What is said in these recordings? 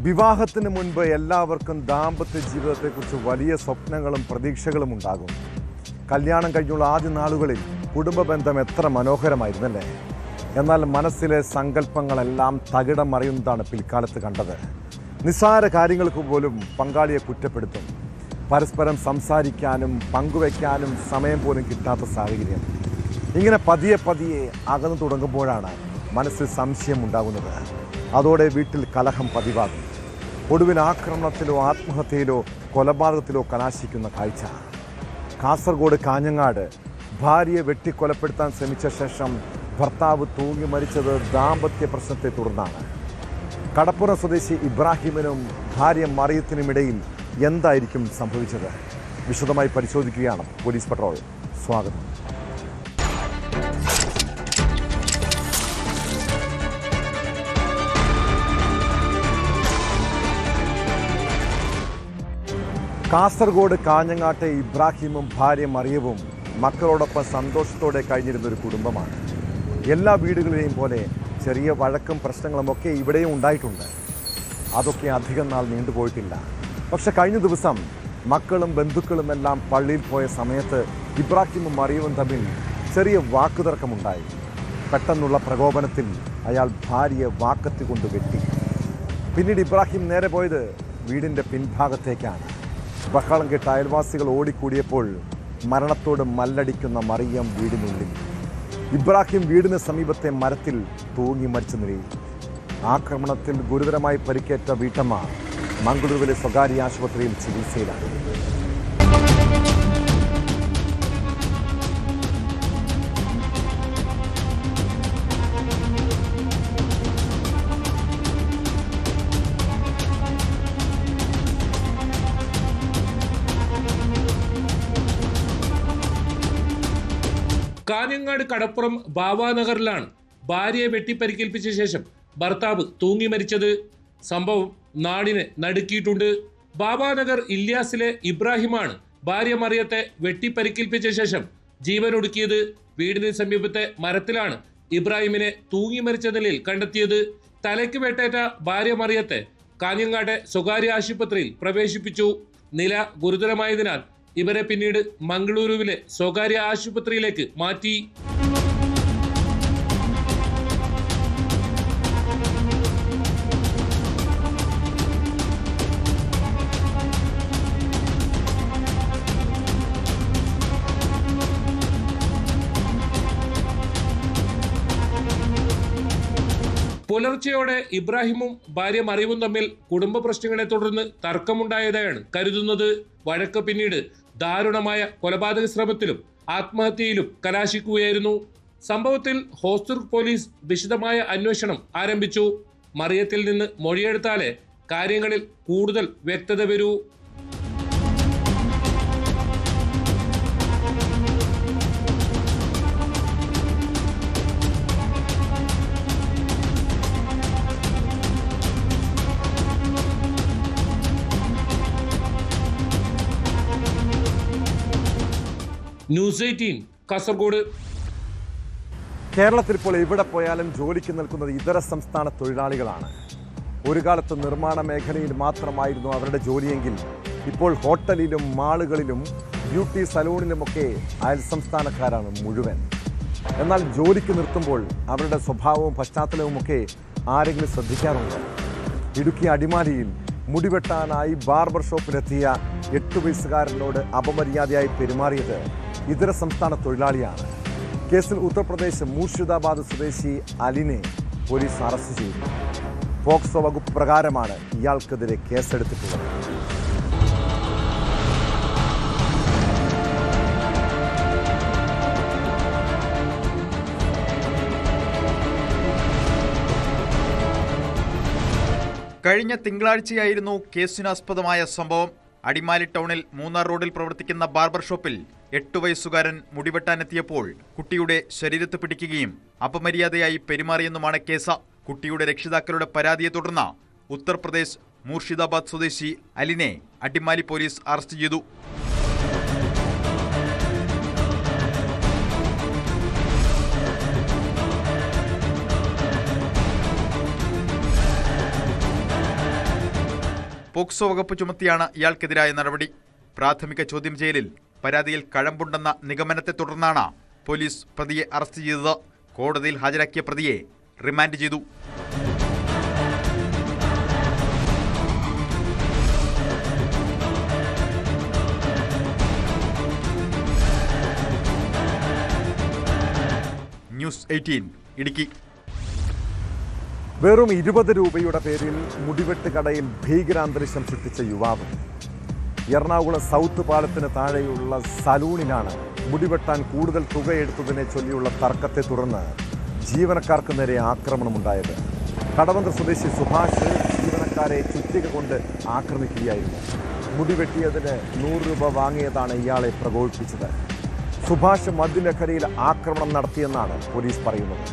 വിവാഹത്തിന് മുൻപ് എല്ലാവർക്കും ദാമ്പത്യ ജീവിതത്തെക്കുറിച്ച് വലിയ സ്വപ്നങ്ങളും പ്രതീക്ഷകളും ഉണ്ടാകും. കല്യാണം കഴിഞ്ഞുള്ള ആദ്യ നാളുകളിൽ കുടുംബ ബന്ധം എത്ര മനോഹരമായിരുന്നല്ലേ. എന്നാൽ മനസ്സിലെ സങ്കല്പങ്ങളെല്ലാം തകിടം മറിയുന്നതാണ് പിൽക്കാലത്ത് കണ്ടത്. നിസ്സാര കാര്യങ്ങൾക്ക് പോലും പങ്കാളിയെ കുറ്റപ്പെടുത്തും. പരസ്പരം സംസാരിക്കാനും പങ്കുവയ്ക്കാനും സമയം പോലും കിട്ടാത്ത സാഹചര്യം. ഇങ്ങനെ പതിയെ പതിയെ അകന്നു തുടങ്ങുമ്പോഴാണ് മനസ്സിൽ സംശയം ഉണ്ടാകുന്നത്. അതോടെ വീട്ടിൽ കലഹം പതിവാകും. ഒടുവിൽ ആക്രമണത്തിലോ ആത്മഹത്യയിലോ കൊലപാതകത്തിലോ കലാശിക്കുന്ന കാഴ്ച. കാസർഗോഡ് കാഞ്ഞങ്ങാട് ഭാര്യയെ വെട്ടിക്കൊലപ്പെടുത്താൻ ശ്രമിച്ച ശേഷം ഭർത്താവ് തൂങ്ങി മരിച്ചത് ദാമ്പത്യ പ്രശ്നത്തെ തുടർന്നാണ്. കടപ്പുറം സ്വദേശി ഇബ്രാഹിമിനും ഭാര്യ മറിയത്തിനുമിടയിൽ എന്തായിരിക്കും സംഭവിച്ചത്? വിശദമായി പരിശോധിക്കുകയാണ് പോലീസ് പട്രോൾ. സ്വാഗതം. കാസർഗോഡ് കാഞ്ഞങ്ങാട്ടെ ഇബ്രാഹിമും ഭാര്യ മറിയവും മക്കളോടൊപ്പം സന്തോഷത്തോടെ കഴിഞ്ഞിരുന്നൊരു കുടുംബമാണ്. എല്ലാ വീടുകളിലെയും പോലെ ചെറിയ വഴക്കും പ്രശ്നങ്ങളുമൊക്കെ ഇവിടെയും ഉണ്ടായിട്ടുണ്ട്. അതൊക്കെ അധികം നാൾ നീണ്ടുപോയിട്ടില്ല. പക്ഷെ കഴിഞ്ഞ ദിവസം മക്കളും ബന്ധുക്കളുമെല്ലാം പള്ളിയിൽ പോയ സമയത്ത് ഇബ്രാഹിമും മറിയവും തമ്മിൽ ചെറിയ വാക്കുതർക്കമുണ്ടായി. പെട്ടെന്നുള്ള പ്രകോപനത്തിൽ അയാൾ ഭാര്യയെ വാക്കത്തി കൊണ്ട് വെട്ടി. പിന്നീട് ഇബ്രാഹിം നേരെ പോയത് വീടിൻ്റെ പിൻഭാഗത്തേക്കാണ്. ബഹളം കേട്ട അയൽവാസികൾ ഓടിക്കൂടിയപ്പോൾ മരണത്തോട് മല്ലടിക്കുന്ന മറിയം വീടിനുള്ളിൽ. ഇബ്രാഹിം വീടിന് സമീപത്തെ മരത്തിൽ തൂങ്ങി മരിച്ച നിലയിൽ. ആക്രമണത്തിൽ ഗുരുതരമായി പരിക്കേറ്റ വീട്ടമ്മ മംഗളൂരുവിലെ സ്വകാര്യ ആശുപത്രിയിൽ ചികിത്സയിലാണ്. കാഞ്ഞങ്ങാട് കടപ്പുറം ബാവാനഗറിലാണ് ഭാര്യയെ വെട്ടിപ്പരിക്കേൽപ്പിച്ച ശേഷം ഭർത്താവ് തൂങ്ങി മരിച്ചത്. സംഭവം നാടിനെ നടുക്കിയിട്ടുണ്ട്. ബാവാനഗർ ഇല്യാസിലെ ഇബ്രാഹിമാണ് ഭാര്യ മറിയത്തെ വെട്ടിപ്പരിക്കേൽപ്പിച്ച ശേഷം ജീവനൊടുക്കിയത്. വീടിന് സമീപത്തെ മരത്തിലാണ് ഇബ്രാഹിമിനെ തൂങ്ങി മരിച്ച നിലയിൽ കണ്ടെത്തിയത്. തലയ്ക്ക് വെട്ടേറ്റ ഭാര്യ മറിയത്തെ കാഞ്ഞങ്ങാട്ടെ സ്വകാര്യ ആശുപത്രിയിൽ പ്രവേശിപ്പിച്ചു. നില ഗുരുതരമായതിനാൽ ഇവരെ പിന്നീട് മംഗളൂരുവിലെ സ്വകാര്യ ആശുപത്രിയിലേക്ക് മാറ്റി. പുലർച്ചെയോടെ ഇബ്രാഹിമും ഭാര്യ മറിയവും തമ്മിൽ കുടുംബ പ്രശ്നങ്ങളെ തുടർന്ന് തർക്കമുണ്ടായതായാണ് കരുതുന്നത്. വഴക്ക് പിന്നീട് ദാരുണമായ കൊലപാതക ശ്രമത്തിലും ആത്മഹത്യയിലും കലാശിക്കുകയായിരുന്നു. സംഭവത്തിൽ ഹോസ്ദുർഗ് പോലീസ് വിശദമായ അന്വേഷണം ആരംഭിച്ചു. മറിയത്തിൽ നിന്ന് മൊഴിയെടുത്താലേ കാര്യങ്ങളിൽ കൂടുതൽ വ്യക്തത വരൂ. ന്യൂസ് 18 കാസർഗോഡ്. കേരളത്തിൽ ഇപ്പോൾ എവിടെ പോയാലും ജോലിക്ക് നിൽക്കുന്നത് ഇതര സംസ്ഥാന തൊഴിലാളികളാണ്. ഒരു കാലത്ത് നിർമ്മാണ മേഖലയിൽ മാത്രമായിരുന്നു അവരുടെ ജോലിയെങ്കിൽ ഇപ്പോൾ ഹോട്ടലിലും മാളുകളിലും ബ്യൂട്ടി സലൂണിലുമൊക്കെ അയൽ സംസ്ഥാനക്കാരാണ് മുഴുവൻ. എന്നാൽ ജോലിക്ക് നിർത്തുമ്പോൾ അവരുടെ സ്വഭാവവും പശ്ചാത്തലവുമൊക്കെ ആരെങ്കിലും ശ്രദ്ധിക്കാറുണ്ട്? ഇടുക്കി അടിമാലിയിൽ മുടിവെട്ടാനായി ബാർബർ ഷോപ്പിലെത്തിയ 8 വയസ്സുകാരനോട് അപമര്യാദയായി പെരുമാറിയത് ഇതര സംസ്ഥാന തൊഴിലാളിയാണ്. കേസിൽ ഉത്തർപ്രദേശ് മൂർഷിദാബാദ് സ്വദേശി അലിനെ പോലീസ് അറസ്റ്റ് ചെയ്തു. പോക്സോ വകുപ്പ് പ്രകാരമാണ് ഇയാൾക്കെതിരെ കേസെടുത്തിട്ടുള്ളത്. കഴിഞ്ഞ തിങ്കളാഴ്ചയായിരുന്നു കേസിനാസ്പദമായ സംഭവം. അടിമാലി ടൗണിൽ മൂന്നാർ റോഡിൽ പ്രവർത്തിക്കുന്ന ബാർബർ ഷോപ്പിൽ 8 വയസ്സുകാരൻ മുടിവെട്ടാനെത്തിയപ്പോൾ കുട്ടിയുടെ ശരീരത്ത് പിടിക്കുകയും അപമര്യാദയായി പെരുമാറിയെന്നുമാണ് കേസ്. കുട്ടിയുടെ രക്ഷിതാക്കളുടെ പരാതിയെ തുടർന്ന് ഉത്തർപ്രദേശ് മൂർഷിദാബാദ് സ്വദേശി അലിനെ അടിമാലി പോലീസ് അറസ്റ്റ് ചെയ്തു. പോക്സോ വകുപ്പ് ചുമത്തിയാണ് ഇയാൾക്കെതിരായ നടപടി. പ്രാഥമിക ചോദ്യം ചെയ്യലിൽ പരാതിയിൽ കഴമ്പുണ്ടെന്ന നിഗമനത്തെ തുടർന്നാണ് പോലീസ് പ്രതിയെ അറസ്റ്റ് ചെയ്തത്. കോടതിയിൽ ഹാജരാക്കിയ പ്രതിയെ റിമാൻഡ് ചെയ്തു. ന്യൂസ് 18 ഇടുക്കി. വെറും 20 രൂപയുടെ പേരിൽ മുടിവെട്ട് കടയിൽ ഭീകരാന്തരീക്ഷം സൃഷ്ടിച്ച യുവാവ്. എറണാകുളം സൗത്ത് പാലത്തിന് താഴെയുള്ള സലൂണിനാണ് മുടിവെട്ടാൻ കൂടുതൽ തുക എടുത്തതിനെ ചൊല്ലിയുള്ള തർക്കത്തെ തുടർന്ന് ജീവനക്കാർക്ക് നേരെ ആക്രമണമുണ്ടായത്. കടവന്ത്ര സ്വദേശി സുഭാഷ് ജീവനക്കാരെ ചുറ്റിക കൊണ്ട് ആക്രമിക്കുകയായിരുന്നു. മുടിവെട്ടിയതിന് 100 രൂപ വാങ്ങിയതാണ് ഇയാളെ പ്രകോപിപ്പിച്ചത്. സുഭാഷ് മദ്യലഹരിയിൽ ആക്രമണം നടത്തിയെന്നാണ് പോലീസ് പറയുന്നത്.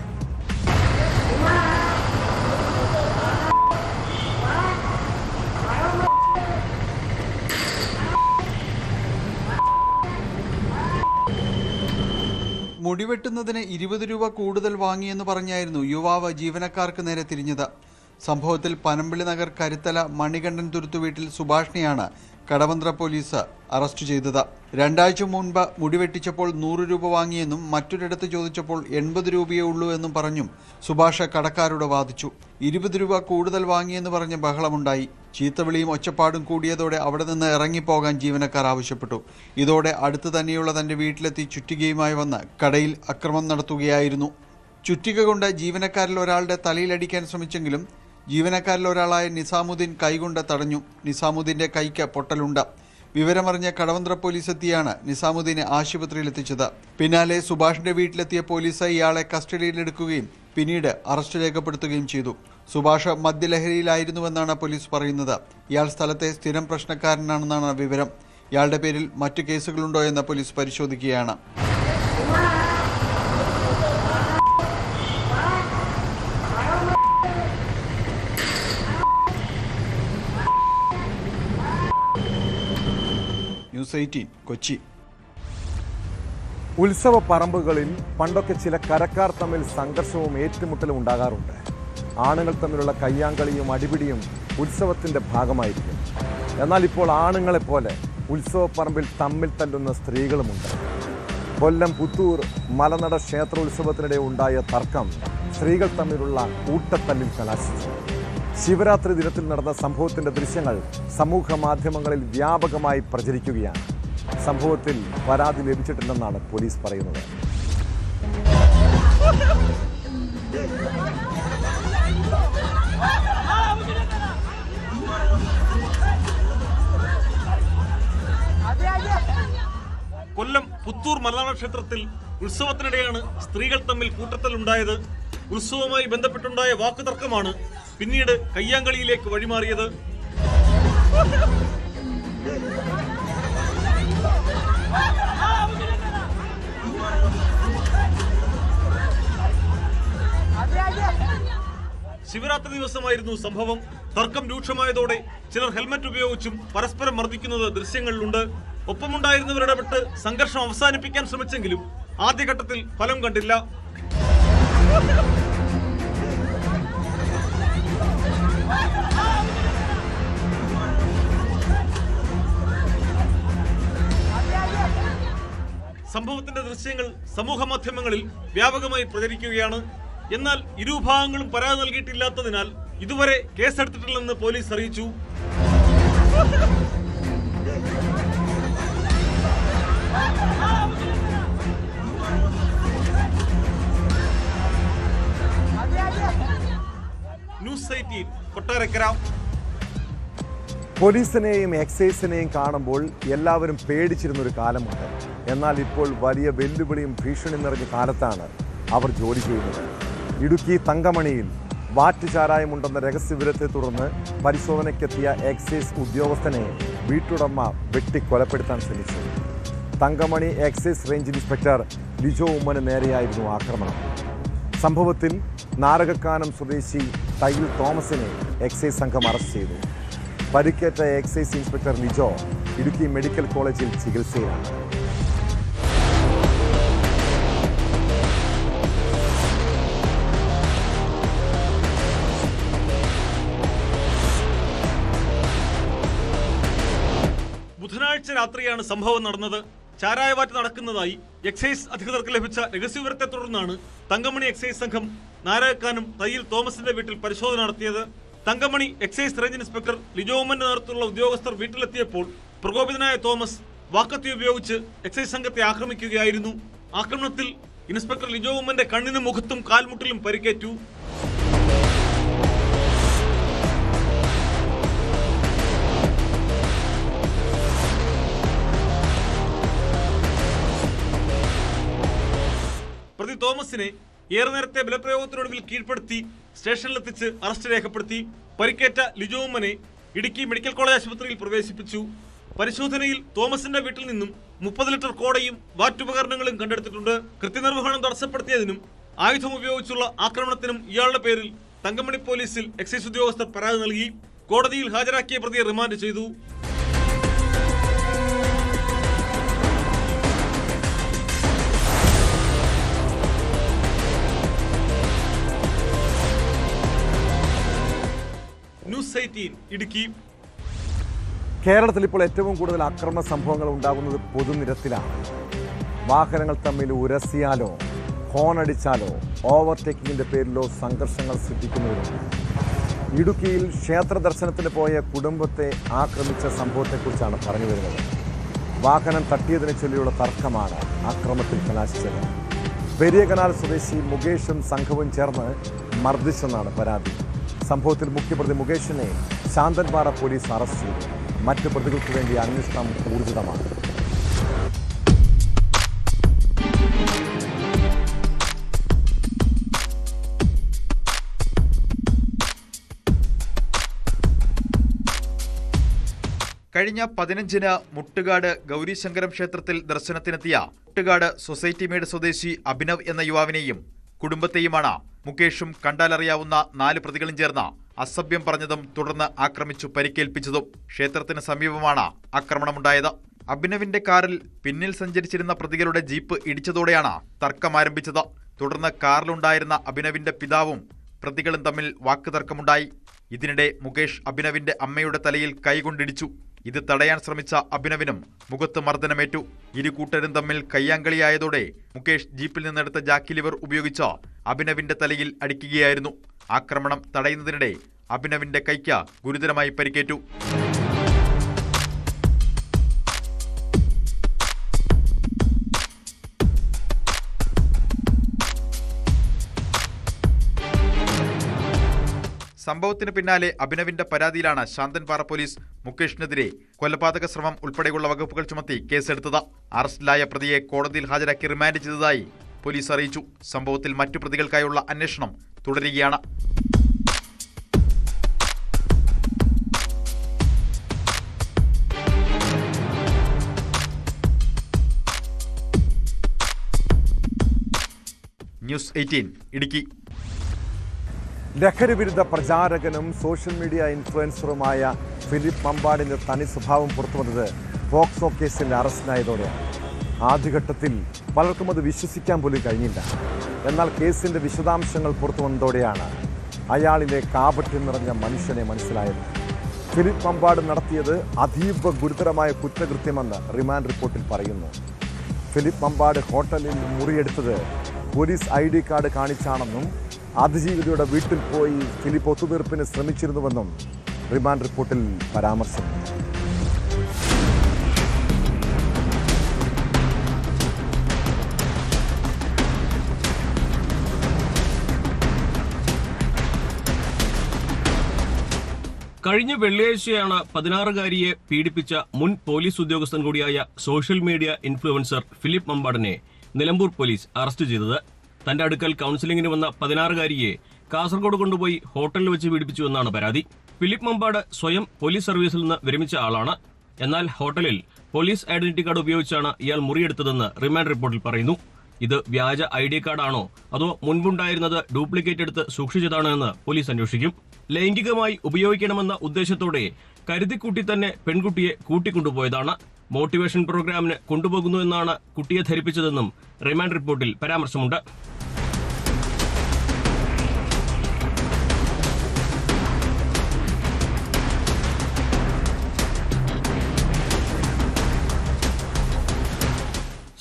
മുടിവെട്ടുന്നതിന് 20 രൂപ കൂടുതൽ വാങ്ങിയെന്ന് പറഞ്ഞായിരുന്നു യുവാവ് ജീവനക്കാർക്ക് നേരെ തിരിഞ്ഞത്. സംഭവത്തിൽ പനമ്പിളി നഗർ കരുത്തല മണികണ്ഠൻ തുരുത്തു വീട്ടിൽ സുഭാഷിനെയാണ് കടവന്ത്ര പോലീസ് അറസ്റ്റ് ചെയ്തത്. 2 ആഴ്ച മുൻപ് മുടിവെട്ടിച്ചപ്പോൾ 100 രൂപ വാങ്ങിയെന്നും മറ്റൊരിടത്ത് ചോദിച്ചപ്പോൾ 80 രൂപയേ ഉള്ളൂ എന്നും പറഞ്ഞും സുഭാഷ് കടക്കാരോട് വാദിച്ചു. 20 രൂപ കൂടുതൽ വാങ്ങിയെന്ന് പറഞ്ഞ് ബഹളമുണ്ടായി. ചീത്തവിളിയും ഒച്ചപ്പാടും കൂടിയതോടെ അവിടെ നിന്ന് ഇറങ്ങിപ്പോകാൻ ജീവനക്കാർ ആവശ്യപ്പെട്ടു. ഇതോടെ അടുത്ത് തന്നെയുള്ള തന്റെ വീട്ടിലെത്തി ചുറ്റികയുമായി വന്ന് കടയിൽ അക്രമം നടത്തുകയായിരുന്നു. ചുറ്റിക കൊണ്ട് ജീവനക്കാരിൽ ഒരാളുടെ തലയിലടിക്കാൻ ശ്രമിച്ചെങ്കിലും ജീവനക്കാരിൽ ഒരാളായ നിസാമുദ്ദീൻ കൈകൊണ്ട് തടഞ്ഞു. നിസാമുദ്ദീന്റെ കൈക്ക് പൊട്ടലുണ്ട്. വിവരമറിഞ്ഞ കടവന്ത്ര പോലീസ് എത്തിയാണ് നിസാമുദ്ദീനെ ആശുപത്രിയിൽ എത്തിച്ചത്. പിന്നാലെ സുഭാഷിന്റെ വീട്ടിലെത്തിയ പോലീസ് ഇയാളെ കസ്റ്റഡിയിലെടുക്കുകയും പിന്നീട് അറസ്റ്റ് രേഖപ്പെടുത്തുകയും ചെയ്തു. സുഭാഷ് മദ്യലഹരിയിലായിരുന്നുവെന്നാണ് പോലീസ് പറയുന്നത്. ഇയാൾ സ്ഥലത്തെ സ്ഥിരം പ്രശ്നക്കാരനാണെന്നാണ് വിവരം. ഇയാളുടെ പേരിൽ മറ്റു കേസുകളുണ്ടോ എന്ന് പോലീസ് പരിശോധിക്കുകയാണ്. ന്യൂസ് 18 കൊച്ചി. ഉത്സവ പറമ്പുകളിൽ പണ്ടൊക്കെ ചില കരക്കാർ തമ്മിൽ സംഘർഷവും ഏറ്റുമുട്ടലും ഉണ്ടാകാറുണ്ട്. ആണുങ്ങൾ തമ്മിലുള്ള കയ്യാങ്കളിയും അടിപിടിയും ഉത്സവത്തിൻ്റെ ഭാഗമായിരിക്കും. എന്നാൽ ഇപ്പോൾ ആണുങ്ങളെപ്പോലെ ഉത്സവപ്പറമ്പിൽ തമ്മിൽ തല്ലുന്ന സ്ത്രീകളുമുണ്ട്. കൊല്ലം പുത്തൂർ മലനട ക്ഷേത്രോത്സവത്തിനിടെ ഉണ്ടായ തർക്കം സ്ത്രീകൾ തമ്മിലുള്ള കൂട്ടത്തല്ലിൽ കലാശിച്ചു. ശിവരാത്രി ദിനത്തിൽ നടന്ന സംഭവത്തിന്റെ ദൃശ്യങ്ങൾ സമൂഹ മാധ്യമങ്ങളിൽ വ്യാപകമായി പ്രചരിക്കുകയാണ്. സംഭവത്തിൽ പരാതി ലഭിച്ചിട്ടില്ലെന്നാണ് പോലീസ് പറയുന്നത്. കൊല്ലം പുത്തൂർ മലനാട ക്ഷേത്രത്തിൽ ഉത്സവത്തിനിടെയാണ് സ്ത്രീകൾ തമ്മിൽ കൂട്ടത്തലുണ്ടായത്. ഉത്സവവുമായി ബന്ധപ്പെട്ടുണ്ടായ വാക്കുതർക്കമാണ് പിന്നീട് കയ്യാങ്കളിയിലേക്ക് വഴിമാറിയത്. ശിവരാത്രി ദിവസമായിരുന്നു സംഭവം. തർക്കം രൂക്ഷമായതോടെ ചിലർ ഹെൽമറ്റ് ഉപയോഗിച്ചും പരസ്പരം മർദ്ദിക്കുന്നത് ദൃശ്യങ്ങളിലുണ്ട്. ഒപ്പമുണ്ടായിരുന്നവരിടപെട്ട് സംഘർഷം അവസാനിപ്പിക്കാൻ ശ്രമിച്ചെങ്കിലും ആദ്യഘട്ടത്തിൽ ഫലം കണ്ടില്ല. സംഭവത്തിന്റെ ദൃശ്യങ്ങൾ സമൂഹ മാധ്യമങ്ങളിൽ വ്യാപകമായി പ്രചരിക്കുകയാണ്. എന്നാൽ ഇരുഭാഗങ്ങളും പരാതി നൽകിയിട്ടില്ലാത്തതിനാൽ ഇതുവരെ കേസെടുത്തിട്ടില്ലെന്ന് പോലീസ് അറിയിച്ചു. ന്യൂസ് 18 കൊട്ടാരക്കര. പോലീസിനെയും എക്സൈസിനെയും കാണുമ്പോൾ എല്ലാവരും പേടിച്ചിരുന്നൊരു കാലമുണ്ട്. എന്നാൽ ഇപ്പോൾ വലിയ വെല്ലുവിളിയും ഭീഷണി നിറഞ്ഞ കാലത്താണ് അവർ ജോലി ചെയ്യുന്നത്. ഇടുക്കി തങ്കമണിയിൽ വാറ്റുചാരായമുണ്ടെന്ന രഹസ്യവിവരത്തെ തുടർന്ന് പരിശോധനയ്ക്കെത്തിയ എക്സൈസ് ഉദ്യോഗസ്ഥനെ വീട്ടുടമ വെട്ടിക്കൊലപ്പെടുത്താൻ ശ്രമിച്ചു. Thankamani excise range inspector Lijo ഉമ്മന് നേരെയായിരുന്നു ആക്രമണം. സംഭവത്തിൽ നാരകക്കാനം സ്വദേശി തയ്യിൽ തോമസിനെ എക്സൈസ് സംഘം അറസ്റ്റ് ചെയ്തു. പരിക്കേറ്റ excise inspector Lijo Idukki medical കോളേജിൽ ചികിത്സയിലാണ്. ഞായറാഴ്ച രാത്രിയാണ് സംഭവം നടന്നത്. ചാരായവാറ്റ് നടക്കുന്നതായി എക്സൈസ് അധികൃതർക്ക് ലഭിച്ച രഹസ്യവിവരത്തെ തുടർന്നാണ് തങ്കമണി എക്സൈസ് സംഘം നാരായക്കാനും തയ്യിൽ തോമസിന്റെ വീട്ടിൽ പരിശോധന നടത്തിയത്. തങ്കമണി എക്സൈസ് റേഞ്ച് ഇൻസ്പെക്ടർ ലിജോമന്റെ നേതൃത്വത്തിലുള്ള ഉദ്യോഗസ്ഥർ വീട്ടിലെത്തിയപ്പോൾ പ്രകോപിതനായ തോമസ് വാക്കത്തി ഉപയോഗിച്ച് എക്സൈസ് സംഘത്തെ ആക്രമിക്കുകയായിരുന്നു. ആക്രമണത്തിൽ ഇൻസ്പെക്ടർ ലിജോമന്റെ കണ്ണിനും മുഖത്തും കാൽമുട്ടിലും പരിക്കേറ്റു. പ്രതി തോമസിനെ ഏറെ നേരത്തെ ബലപ്രയോഗത്തിനൊടുവിൽ കീഴ്പ്പെടുത്തി സ്റ്റേഷനിലെത്തിച്ച് അറസ്റ്റ് രേഖപ്പെടുത്തി. പരിക്കേറ്റ ലിജോമനെ ഇടുക്കി മെഡിക്കൽ കോളേജ് ആശുപത്രിയിൽ പ്രവേശിപ്പിച്ചു. പരിശോധനയിൽ തോമസിന്റെ വീട്ടിൽ നിന്നും 30 ലിറ്റർ കോടയും വാറ്റുപകരണങ്ങളും കണ്ടെടുത്തിട്ടുണ്ട്. കൃത്യനിർവഹണം തടസ്സപ്പെടുത്തിയതിനും ആയുധം ഉപയോഗിച്ചുള്ള ആക്രമണത്തിനും ഇയാളുടെ പേരിൽ തങ്കമണി പോലീസിൽ എക്സൈസ് ഉദ്യോഗസ്ഥർ പരാതി നൽകി. കോടതിയിൽ ഹാജരാക്കിയ പ്രതിയെ റിമാൻഡ് ചെയ്തു. ന്യൂസ് 18 ഇടുക്കി. കേരളത്തിൽ ഇപ്പോൾ ഏറ്റവും കൂടുതൽ അക്രമ സംഭവങ്ങൾ ഉണ്ടാകുന്നത് പൊതുനിരത്തിലാണ്. വാഹനങ്ങൾ തമ്മിൽ ഉരസിയാലോ ഹോണടിച്ചാലോ ഓവർടേക്കിങ്ങിൻ്റെ പേരിലോ സംഘർഷങ്ങൾ സൃഷ്ടിക്കുന്നവരുണ്ട്. ഇടുക്കിയിൽ ക്ഷേത്ര ദർശനത്തിന് പോയ കുടുംബത്തെ ആക്രമിച്ച സംഭവത്തെക്കുറിച്ചാണ് പറഞ്ഞു വരുന്നത്. വാഹനം തട്ടിയതിനെ ചൊല്ലിയുള്ള തർക്കമാണ് അക്രമത്തിൽ കലാശിച്ചത്. പെരിയ കനാൽ സ്വദേശി മുകേഷും സംഘവും ചേർന്ന് മർദ്ദിച്ചെന്നാണ് പരാതി. സംഭവത്തിൽ മുഖ്യപ്രതി മുകേഷിനെ ശാന്തൻപാറ പോലീസ് അറസ്റ്റ് ചെയ്തു. മറ്റു പ്രതികൾക്ക് വേണ്ടി അന്വേഷണം ഊർജിതമാണ്. കഴിഞ്ഞ 15-ന് മുട്ടുകാട് ഗൗരീശങ്കരം ക്ഷേത്രത്തിൽ ദർശനത്തിനെത്തിയ മുട്ടുകാട് സൊസൈറ്റി മേഡ് സ്വദേശി അഭിനവ് എന്ന യുവാവിനെയും കുടുംബത്തെയുമാണ് മുകേഷും കണ്ടാലറിയാവുന്ന 4 പ്രതികളും ചേർന്ന് അസഭ്യം പറഞ്ഞതും തുടർന്ന് ആക്രമിച്ചു പരിക്കേൽപ്പിച്ചതും. ക്ഷേത്രത്തിന് സമീപമാണ് ആക്രമണമുണ്ടായത്. അഭിനവിന്റെ കാറിൽ പിന്നിൽ സഞ്ചരിച്ചിരുന്ന പ്രതികളുടെ ജീപ്പ് ഇടിച്ചതോടെയാണ് തർക്കം ആരംഭിച്ചത്. തുടർന്ന് കാറിലുണ്ടായിരുന്ന അഭിനവിന്റെ പിതാവും പ്രതികളും തമ്മിൽ വാക്കുതർക്കമുണ്ടായി. ഇതിനിടെ മുകേഷ് അഭിനവിന്റെ അമ്മയുടെ തലയിൽ കൈകൊണ്ടിടിച്ചു. ഇത് തടയാൻ ശ്രമിച്ച അഭിനവിനും മുഖത്ത് മർദ്ദനമേറ്റു. ഇരു കൂട്ടരും തമ്മിൽ കയ്യാങ്കളിയായതോടെ മുകേഷ് ജീപ്പിൽ നിന്നെടുത്ത ജാക്കി ലിവർ ഉപയോഗിച്ച് അഭിനവിന്റെ തലയിൽ അടിക്കുകയായിരുന്നു. ആക്രമണം തടയുന്നതിനിടെ അഭിനവിന്റെ കൈക്ക് ഗുരുതരമായി പരിക്കേറ്റു. സംഭവത്തിന് പിന്നാലെ അഭിനവിന്റെ പരാതിയിലാണ് ശാന്തൻപാറ പോലീസ് മുകേഷിനെതിരെ കൊലപാതക ശ്രമം ഉൾപ്പെടെയുള്ള വകുപ്പുകൾ ചുമത്തി കേസെടുത്തത്. അറസ്റ്റിലായ പ്രതിയെ കോടതിയിൽ ഹാജരാക്കി റിമാൻഡ് ചെയ്തതായി പോലീസ് അറിയിച്ചു. സംഭവത്തിൽ മറ്റു പ്രതികൾക്കായുള്ള അന്വേഷണം തുടരുകയാണ്. ന്യൂസ് 18 ഇടുക്കി. ലഹരിവിരുദ്ധ പ്രചാരകനും സോഷ്യൽ മീഡിയ ഇൻഫ്ലുവൻസറുമായ ഫിലിപ്പ് മമ്പാടിൻ്റെ തനി സ്വഭാവം പുറത്തുവന്നത് പോക്സോ കേസിൽ അറസ്റ്റിലായതോടെയാണ്. ആദ്യഘട്ടത്തിൽ പലർക്കും അത് വിശ്വസിക്കാൻ പോലും കഴിഞ്ഞില്ല. എന്നാൽ കേസിൻ്റെ വിശദാംശങ്ങൾ പുറത്തു വന്നതോടെയാണ് അയാളിലെ കാപട്യം നിറഞ്ഞ മനുഷ്യനെ മനസ്സിലായത്. ഫിലിപ്പ് മമ്പാട് നടത്തിയത് അതീവ ഗുരുതരമായ കുറ്റകൃത്യമെന്ന് റിമാൻഡ് റിപ്പോർട്ടിൽ പറയുന്നു. ഫിലിപ്പ് മമ്പാട് ഹോട്ടലിൽ മുറിയെടുത്തത് പോലീസ് ID കാർഡ് കാണിച്ചാണെന്നും അതിജീവിതയുടെ വീട്ടിൽ പോയി ഫിലിപ്പ് ഒത്തുതീർപ്പിന് ശ്രമിച്ചിരുന്നുവെന്നും റിമാൻഡ് റിപ്പോർട്ടിൽ പരാമർശമുണ്ട്. കഴിഞ്ഞ വെള്ളിയാഴ്ചയാണ് 16-കാരിയെ പീഡിപ്പിച്ച മുൻ പോലീസ് ഉദ്യോഗസ്ഥൻ കൂടിയായ സോഷ്യൽ മീഡിയ ഇൻഫ്ലുവൻസർ ഫിലിപ്പ് മമ്പാടിനെ നിലമ്പൂർ പോലീസ് അറസ്റ്റ് ചെയ്തത്. തന്റെ അടുക്കൽ കൌൺസിലിംഗിന് വന്ന 16-കാരിയെ കാസർഗോഡ് കൊണ്ടുപോയി ഹോട്ടലിൽ വെച്ച് പീഡിപ്പിച്ചുവെന്നാണ് പരാതി. ഫിലിപ്പ് മമ്പാട് സ്വയം പോലീസ് സർവീസിൽ നിന്ന് വിരമിച്ച ആളാണ്. എന്നാൽ ഹോട്ടലിൽ പോലീസ് ഐഡന്റിറ്റി കാർഡ് ഉപയോഗിച്ചാണ് ഇയാൾ മുറിയെടുത്തതെന്ന് റിമാൻഡ് റിപ്പോർട്ടിൽ പറയുന്നു. ഇത് വ്യാജ ID കാർഡാണോ അതോ മുൻപുണ്ടായിരുന്നത് ഡ്യൂപ്ലിക്കേറ്റ് എടുത്ത് സൂക്ഷിച്ചതാണോ എന്ന് പോലീസ് അന്വേഷിക്കും. ലൈംഗികമായി ഉപയോഗിക്കണമെന്ന ഉദ്ദേശത്തോടെ കരുതിക്കൂട്ടി തന്നെ പെൺകുട്ടിയെ കൂട്ടിക്കൊണ്ടുപോയതാണ്. മോട്ടിവേഷൻ പ്രോഗ്രാമിന് കൊണ്ടുപോകുന്നുവെന്നാണ് കുട്ടിയെ ധരിപ്പിച്ചതെന്നും റിമാൻഡ് റിപ്പോർട്ടിൽ പരാമർശമുണ്ട്.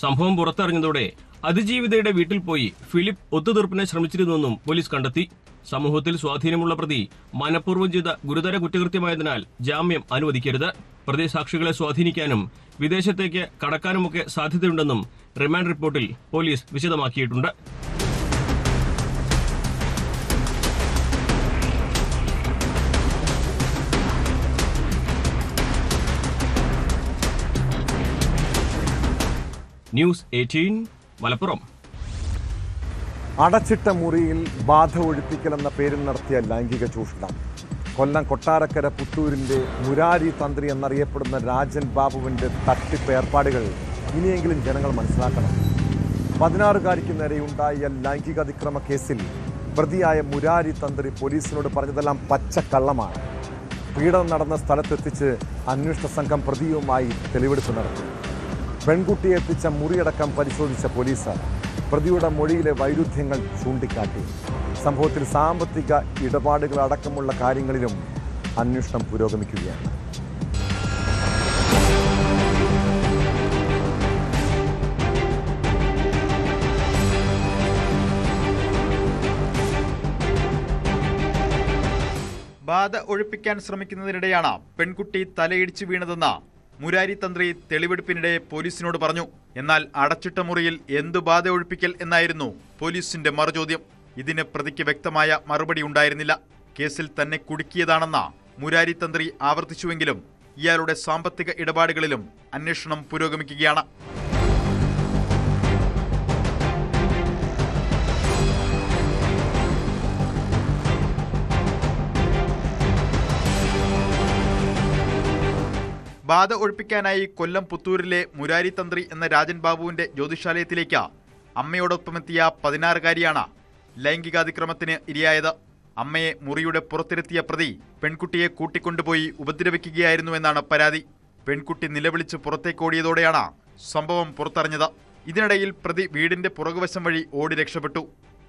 സംഭവം പുറത്തറിഞ്ഞതോടെ അതിജീവിതയുടെ വീട്ടിൽ പോയി ഫിലിപ്പ് ഒത്തുതീർപ്പിനെ ശ്രമിച്ചിരുന്നുവെന്നും പോലീസ് കണ്ടെത്തി. സമൂഹത്തിൽ സ്വാധീനമുള്ള പ്രതി മനഃപൂർവ്വം ചെയ്ത ഗുരുതര കുറ്റകൃത്യമായതിനാൽ ജാമ്യം അനുവദിക്കരുത്. പ്രതി സാക്ഷികളെ സ്വാധീനിക്കാനും വിദേശത്തേക്ക് കടക്കാനുമൊക്കെ സാധ്യതയുണ്ടെന്നും റിമാൻഡ് റിപ്പോർട്ടിൽ പോലീസ് വിശദമാക്കിയിട്ടുണ്ട്. ന്യൂസ് 18 മലപ്പുറം. അടച്ചിട്ട മുറിയിൽ ബാധ ഒഴിപ്പിക്കലെന്ന പേരിൽ നടത്തിയ ലൈംഗിക ചൂഷണം. കൊല്ലം കൊട്ടാരക്കര പുത്തൂരിൻ്റെ മുരാരി തന്ത്രി എന്നറിയപ്പെടുന്ന രാജൻ ബാബുവിൻ്റെ തട്ടിപ്പ് ഏർപ്പാടുകൾ ഇനിയെങ്കിലും ജനങ്ങൾ മനസ്സിലാക്കണം. 16-കാരിക്ക് നേരെയുണ്ടായ ലൈംഗിക അതിക്രമ കേസിൽ പ്രതിയായ മുരാരി തന്ത്രി പോലീസിനോട് പറഞ്ഞതെല്ലാം പച്ചക്കള്ളമാണ്. പീഡനം നടന്ന സ്ഥലത്തെത്തിച്ച് അന്വേഷണ സംഘം പ്രതിയുമായി തെളിവെടുപ്പ് നടത്തി. പെൺകുട്ടിയെ എത്തിച്ച മുറിയടക്കം പരിശോധിച്ച പോലീസ് പ്രതിയുടെ മൊഴിയിലെ വൈരുദ്ധ്യങ്ങൾ ചൂണ്ടിക്കാട്ടി. സംഭവത്തിൽ സാമ്പത്തിക ഇടപാടുകൾ അടക്കമുള്ള കാര്യങ്ങളിലും അന്വേഷണം പുരോഗമിക്കുകയാണ്. ബാധ ഒഴിപ്പിക്കാൻ ശ്രമിക്കുന്നതിനിടെയാണ് പെൺകുട്ടി തലയിടിച്ചു വീണതെന്ന മുരാരി തന്ത്രി തെളിവെടുപ്പിനിടെ പോലീസിനോട് പറഞ്ഞു. എന്നാൽ അടച്ചിട്ട മുറിയിൽ എന്തു ബാധ ഒഴിപ്പിക്കൽ എന്നായിരുന്നു പോലീസിന്റെ മറുചോദ്യം. ഇതിന് പ്രതിക്ക് വ്യക്തമായ മറുപടി ഉണ്ടായിരുന്നില്ല. കേസിൽ തന്നെ കുടുക്കിയതാണെന്ന മുരാരി തന്ത്രി ആവർത്തിച്ചുവെങ്കിലും ഇയാളുടെ സാമ്പത്തിക ഇടപാടുകളിലും അന്വേഷണം പുരോഗമിക്കുകയാണ്. ബാധ ഒഴിപ്പിക്കാനായി കൊല്ലം പുത്തൂരിലെ മുരാരി തന്ത്രി എന്ന രാജൻ ബാബുവിന്റെ ജ്യോതിഷാലയത്തിലേക്ക് അമ്മയോടൊപ്പമെത്തിയ 16-കാരിയാണ് ലൈംഗികാതിക്രമത്തിന് ഇരയായത്. അമ്മയെ മുറിയുടെ പുറത്തിരുത്തിയ പ്രതി പെൺകുട്ടിയെ കൂട്ടിക്കൊണ്ടുപോയി ഉപദ്രവിക്കുകയായിരുന്നുവെന്നാണ് പരാതി. പെൺകുട്ടി നിലവിളിച്ച് പുറത്തേക്കോടിയതോടെയാണ് സംഭവം പുറത്തറിഞ്ഞത്. ഇതിനിടയിൽ പ്രതി വീടിന്റെ പുറകുവശം വഴി ഓടി രക്ഷപ്പെട്ടു.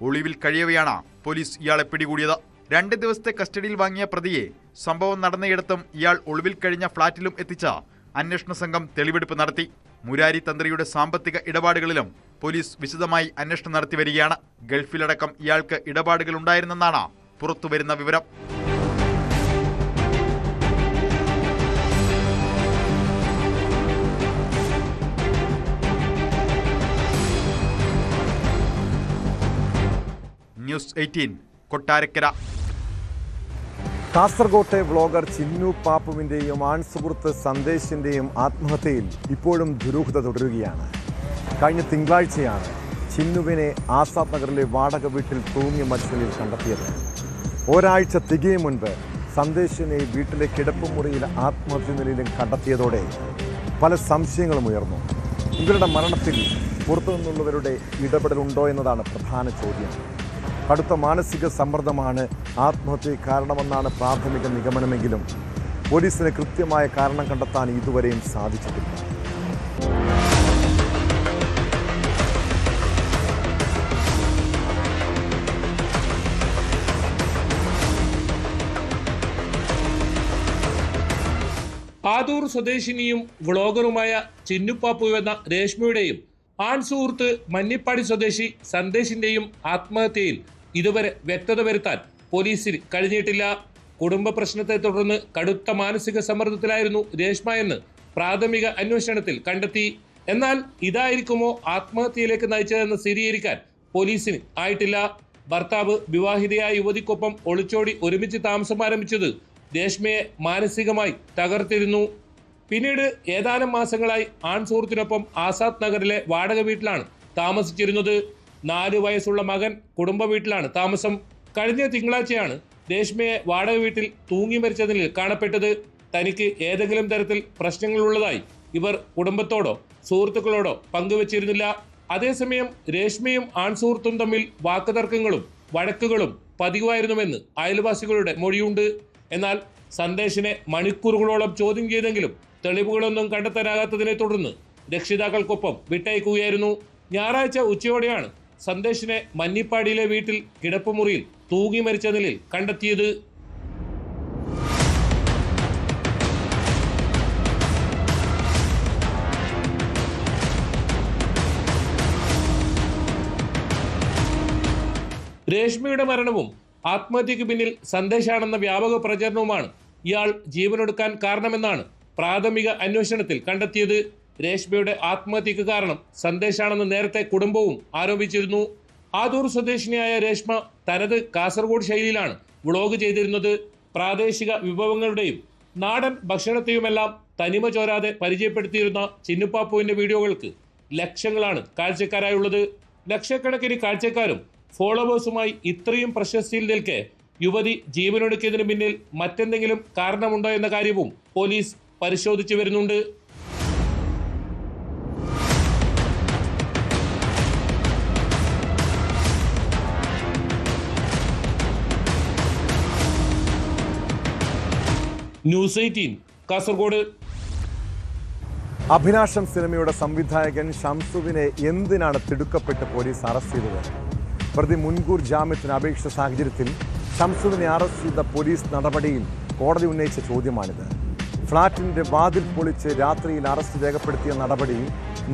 ഒളിവിൽ കഴിയവെയാണ് പോലീസ് ഇയാളെ പിടികൂടിയത്. 2 ദിവസത്തെ കസ്റ്റഡിയിൽ വാങ്ങിയ പ്രതിയെ സംഭവം നടന്നയിടത്തും ഇയാൾ ഒളിവിൽ കഴിഞ്ഞ ഫ്ളാറ്റിലും എത്തിച്ച അന്വേഷണ സംഘം തെളിവെടുപ്പ് നടത്തി. മുരാരി തന്ത്രിയുടെ സാമ്പത്തിക ഇടപാടുകളിലും പോലീസ് വിശദമായി അന്വേഷണം നടത്തി വരികയാണ്. ഗൾഫിലടക്കം ഇയാൾക്ക് ഇടപാടുകൾ ഉണ്ടായിരുന്നെന്നാണ് പുറത്തുവരുന്ന വിവരം. ന്യൂസ് 18 കൊട്ടാരക്കര. കാസർകോട്ടെ വ്ളോഗർ ചിന്നു പാപ്പുവിൻ്റെയും ആൺസുഹൃത്ത് സന്ദേശിൻ്റെയും ആത്മഹത്യയിൽ ഇപ്പോഴും ദുരൂഹത തുടരുകയാണ്. കഴിഞ്ഞ തിങ്കളാഴ്ചയാണ് ചിന്നുവിനെ ആസാദ് നഗറിലെ വാടക വീട്ടിൽ തൂങ്ങിയ മരിച്ചനിൽ കണ്ടെത്തിയത്. ഒരാഴ്ച തികയും മുൻപ് സന്ദേശിനെ വീട്ടിലെ കിടപ്പുമുറിയിൽ ആത്മഹത്യ നിലയിലും കണ്ടെത്തിയതോടെ പല സംശയങ്ങളും ഉയർന്നു. ഇവരുടെ മരണത്തിൽ പുറത്തുനിന്നുള്ളവരുടെ ഇടപെടലുണ്ടോ എന്നതാണ് പ്രധാന ചോദ്യം. കടുത്ത മാനസിക സമ്മർദ്ദമാണ് ആത്മഹത്യയ്ക്ക് കാരണമെന്നാണ് പ്രാഥമിക നിഗമനമെങ്കിലും പോലീസിന് കൃത്യമായ കാരണം കണ്ടെത്താൻ ഇതുവരെയും സാധിച്ചിട്ടില്ല. ആദൂർ സ്വദേശിനിയും വ്ളോഗറുമായ ചിന്നുപ്പാപ്പു എന്ന രേഷ്മയുടെയും ആൺ സുഹൃത്ത് മന്നിപ്പാടി സ്വദേശി സന്ദേശിന്റെയും ആത്മഹത്യയിൽ ഇതുവരെ വ്യക്തത വരുത്താൻ പോലീസിന് കഴിഞ്ഞിട്ടില്ല. കുടുംബ പ്രശ്നത്തെ തുടർന്ന് കടുത്ത മാനസിക സമ്മർദ്ദത്തിലായിരുന്നു രേഷ്മ എന്ന് പ്രാഥമിക അന്വേഷണത്തിൽ കണ്ടെത്തി. എന്നാൽ ഇതായിരിക്കുമോ ആത്മഹത്യയിലേക്ക് നയിച്ചതെന്ന് സ്ഥിരീകരിക്കാൻ പോലീസിന് ആയിട്ടില്ല. ഭർത്താവ് വിവാഹിതയായ യുവതിക്കൊപ്പം ഒളിച്ചോടി ഒരുമിച്ച് താമസം ആരംഭിച്ചത് രേഷ്മയെ മാനസികമായി തകർത്തിരുന്നു. പിന്നീട് ഏതാനും മാസങ്ങളായി ആൺ സുഹൃത്തിനൊപ്പം ആസാദ് നഗറിലെ വാടക വീട്ടിലാണ് താമസിച്ചിരുന്നത്. 4 വയസ്സുള്ള മകൻ കുടുംബ വീട്ടിലാണ് താമസം. കഴിഞ്ഞ തിങ്കളാഴ്ചയാണ് രേഷ്മയെ വാടക വീട്ടിൽ തൂങ്ങി മരിച്ച നിലയിൽ കാണപ്പെട്ടത്. തനിക്ക് ഏതെങ്കിലും തരത്തിൽ പ്രശ്നങ്ങളുള്ളതായി ഇവർ കുടുംബത്തോടോ സുഹൃത്തുക്കളോടോ പങ്കുവച്ചിരുന്നില്ല. അതേസമയം രേഷ്മയും ആൺ സുഹൃത്തും തമ്മിൽ വാക്കുതർക്കങ്ങളും വഴക്കുകളും പതിവായിരുന്നുവെന്ന് അയൽവാസികളുടെ മൊഴിയുണ്ട്. എന്നാൽ സന്ദേശിനെ മണിക്കൂറുകളോളം ചോദ്യം ചെയ്തെങ്കിലും തെളിവുകളൊന്നും കണ്ടെത്താനാകാത്തതിനെ തുടർന്ന് രക്ഷിതാക്കൾക്കൊപ്പം വിട്ടയക്കുകയായിരുന്നു. ഞായറാഴ്ച ഉച്ചയോടെയാണ് സന്ദേശിനെ മന്നിപ്പാടിയിലെ വീട്ടിൽ കിടപ്പുമുറിയിൽ തൂങ്ങി മരിച്ച നിലയിൽ കണ്ടെത്തിയത്. രേഷ്മയുടെ മരണവും ആത്മഹത്യക്ക് പിന്നിൽ സന്ദേശാണെന്ന വ്യാപക പ്രചരണവുമാണ് ഇയാൾ ജീവനൊടുക്കാൻ കാരണമെന്നാണ് പ്രാഥമിക അന്വേഷണത്തിൽ കണ്ടെത്തിയത്. രേഷ്മയുടെ ആത്മഹത്യക്ക് കാരണം സന്ദേശാണെന്ന് നേരത്തെ കുടുംബവും ആരോപിച്ചിരുന്നു. ആദൂർ സ്വദേശിനിയായ രേഷ്മ തനത് കാസർഗോഡ് ശൈലിയിലാണ് വ്ളോഗ് ചെയ്തിരുന്നത്. പ്രാദേശിക വിഭവങ്ങളുടെയും നാടൻ ഭക്ഷണത്തെയുമെല്ലാം തനിമ ചോരാതെ പരിചയപ്പെടുത്തിയിരുന്ന ചിന്നുപ്പാപ്പുവിന്റെ വീഡിയോകൾക്ക് ലക്ഷങ്ങളാണ് കാഴ്ചക്കാരായുള്ളത്. ലക്ഷക്കണക്കിന് കാഴ്ചക്കാരും ഫോളോവേഴ്സുമായി ഇത്രയും പ്രശസ്തിയിൽ നിൽക്കെ യുവതി ജീവനൊടുക്കിയതിന് പിന്നിൽ മറ്റെന്തെങ്കിലും കാരണമുണ്ടോ എന്ന കാര്യവും പോലീസ് പരിശോധിച്ചു വരുന്നുണ്ട്. ന്യൂസ് 18 കാസർഗോഡ്. അഭിലാഷം സിനിമയുടെ സംവിധായകൻ ഷംസുദിനെ എന്തിനാണ് തിടുക്കപ്പെട്ട് പോലീസ് അറസ്റ്റ് ചെയ്തത്? പ്രതി മുൻകൂർ ജാമ്യത്തിന് അപേക്ഷിച്ച സാഹചര്യത്തിൽ ഷംസുദിനെ അറസ്റ്റ് ചെയ്ത പോലീസ് നടപടിയിൽ കോടതി ഉന്നയിച്ച ചോദ്യമാണിത്. ഫ്ളാറ്റിന്റെ വാതിൽ പൊളിച്ച് രാത്രിയിൽ അറസ്റ്റ് രേഖപ്പെടുത്തിയ നടപടി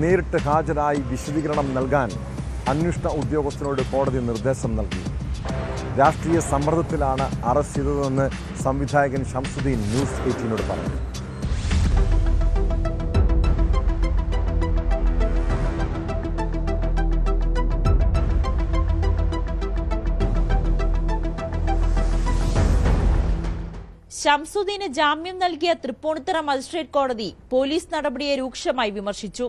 നേരിട്ട് ഹാജരായി വിശദീകരണം നൽകാൻ അന്വേഷണ ഉദ്യോഗസ്ഥനോട് കോടതി നിർദ്ദേശം നൽകി. രാഷ്ട്രീയ സമ്മർദ്ദത്തിലാണ് അറസ്റ്റ് ചെയ്തതെന്ന് സംവിധായകൻ ഷംസുദ്ദീൻ ന്യൂസ് 18നോട് പറഞ്ഞു. ഷംസുദ്ദീന് ജാമ്യം നൽകിയ തൃപ്പൂണിത്തുറ മജിസ്ട്രേറ്റ് കോടതി പോലീസ് നടപടിയെ രൂക്ഷമായി വിമർശിച്ചു.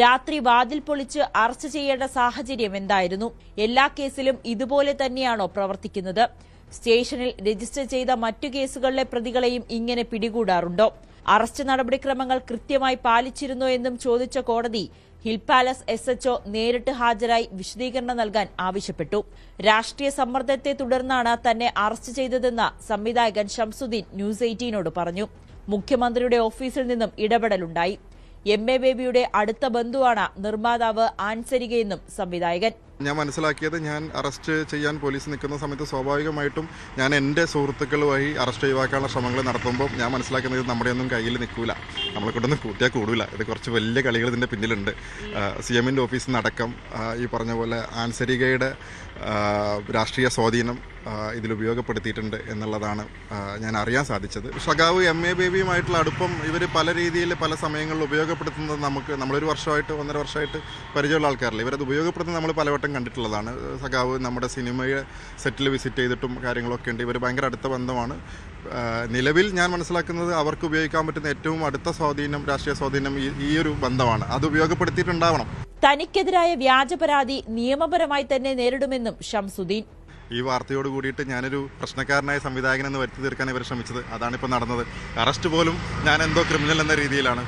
രാത്രി വാതിൽ പൊളിച്ച് അറസ്റ്റ് ചെയ്യേണ്ട സാഹചര്യം എന്തായിരുന്നു? എല്ലാ കേസിലും ഇതുപോലെ തന്നെയാണോ പ്രവർത്തിക്കുന്നത്? സ്റ്റേഷനിൽ രജിസ്റ്റർ ചെയ്ത മറ്റു കേസുകളിലെ പ്രതികളെയും ഇങ്ങനെ പിടികൂടാറുണ്ടോ? അറസ്റ്റ് നടപടിക്രമങ്ങൾ കൃത്യമായി പാലിച്ചിരുന്നോ എന്നും ചോദിച്ച കോടതി ഹിൽ പാലസ് SHO നേരിട്ട് ഹാജരായി വിശദീകരണം നൽകാൻ ആവശ്യപ്പെട്ടു. രാഷ്ട്രീയ സമ്മർദ്ദത്തെ തുടർന്നാണ് തന്നെ അറസ്റ്റ് ചെയ്തതെന്ന് സംവിധായകൻ ഷംസുദ്ദീൻ ന്യൂസ് 18നോട് പറഞ്ഞു. മുഖ്യമന്ത്രിയുടെ ഓഫീസിൽ നിന്നും ഇടപെടലുണ്ടായി. MA ബേബിയുടെ അടുത്ത ബന്ധുവാണ് നിർമ്മാതാവ് ആൻസരികയെന്നും സംവിധായകൻ. ഞാൻ മനസ്സിലാക്കിയത്, ഞാൻ അറസ്റ്റ് ചെയ്യാൻ പോലീസ് നിൽക്കുന്ന സമയത്ത് സ്വാഭാവികമായിട്ടും ഞാൻ എൻ്റെ സുഹൃത്തുക്കൾ വഴി അറസ്റ്റ് ഒഴിവാക്കാനുള്ള ശ്രമങ്ങൾ നടത്തുമ്പോൾ ഞാൻ മനസ്സിലാക്കുന്നത് ഇത് നമ്മുടെ ഒന്നും കയ്യിൽ നിൽക്കില്ല, നമ്മളെ കൊണ്ടൊന്നും കൂട്ടിയാൽ കൂടില്ല. ഇത് കുറച്ച് വലിയ കളികൾ ഇതിൻ്റെ പിന്നിലുണ്ട്. CMൻ്റെ ഓഫീസിൽ നിന്നടക്കം ഈ പറഞ്ഞ പോലെ ആൻസരികയുടെ രാഷ്ട്രീയ സ്വാധീനം ഇതിൽ ഉപയോഗപ്പെടുത്തിയിട്ടുണ്ട് എന്നുള്ളതാണ് ഞാൻ അറിയാൻ സാധിച്ചത്. സഖാവ് MA ബേബിയുമായിട്ടുള്ള അടുപ്പം ഇവർ പല രീതിയിൽ പല സമയങ്ങളിൽ ഉപയോഗപ്പെടുത്തുന്നത് നമ്മളൊരു വർഷമായിട്ട് 1.5 വർഷമായിട്ട് പരിചയമുള്ള ആൾക്കാരില്ല. ഇവരത് ഉപയോഗപ്പെടുത്തുന്നത് നമ്മൾ പലവട്ടം കണ്ടിട്ടുള്ളതാണ്. സഖാവ് നമ്മുടെ സിനിമയെ സെറ്റിൽ വിസിറ്റ് ചെയ്തിട്ടും കാര്യങ്ങളൊക്കെ ഉണ്ട്. ഇവർ ഭയങ്കര അടുത്ത ബന്ധമാണ്. നിലവിൽ ഞാൻ മനസ്സിലാക്കുന്നത് അവർക്ക് ഉപയോഗിക്കാൻ പറ്റുന്ന ഏറ്റവും അടുത്ത സ്വാധീനം, രാഷ്ട്രീയ സ്വാധീനം ഈ ഒരു ബന്ധമാണ്. അത് ഉപയോഗപ്പെടുത്തിയിട്ടുണ്ടാവണം. തനിക്കെതിരായ വ്യാജ പരാതി നിയമപരമായി തന്നെ നേരിടുമെന്നും ഷംസുദ്ദീൻ. ഈ വാർത്തയോട് കൂടിയിട്ട് ഞാനൊരു പ്രശ്നക്കാരനായ സംവിധായകനെന്ന് വരുത്തി തീർക്കാൻ ഇവർ ശ്രമിച്ചത്. അതാണിപ്പോൾ നടന്നത്. അറസ്റ്റ് പോലും ഞാൻ എന്തോ ക്രിമിനൽ എന്ന രീതിയിലാണ്.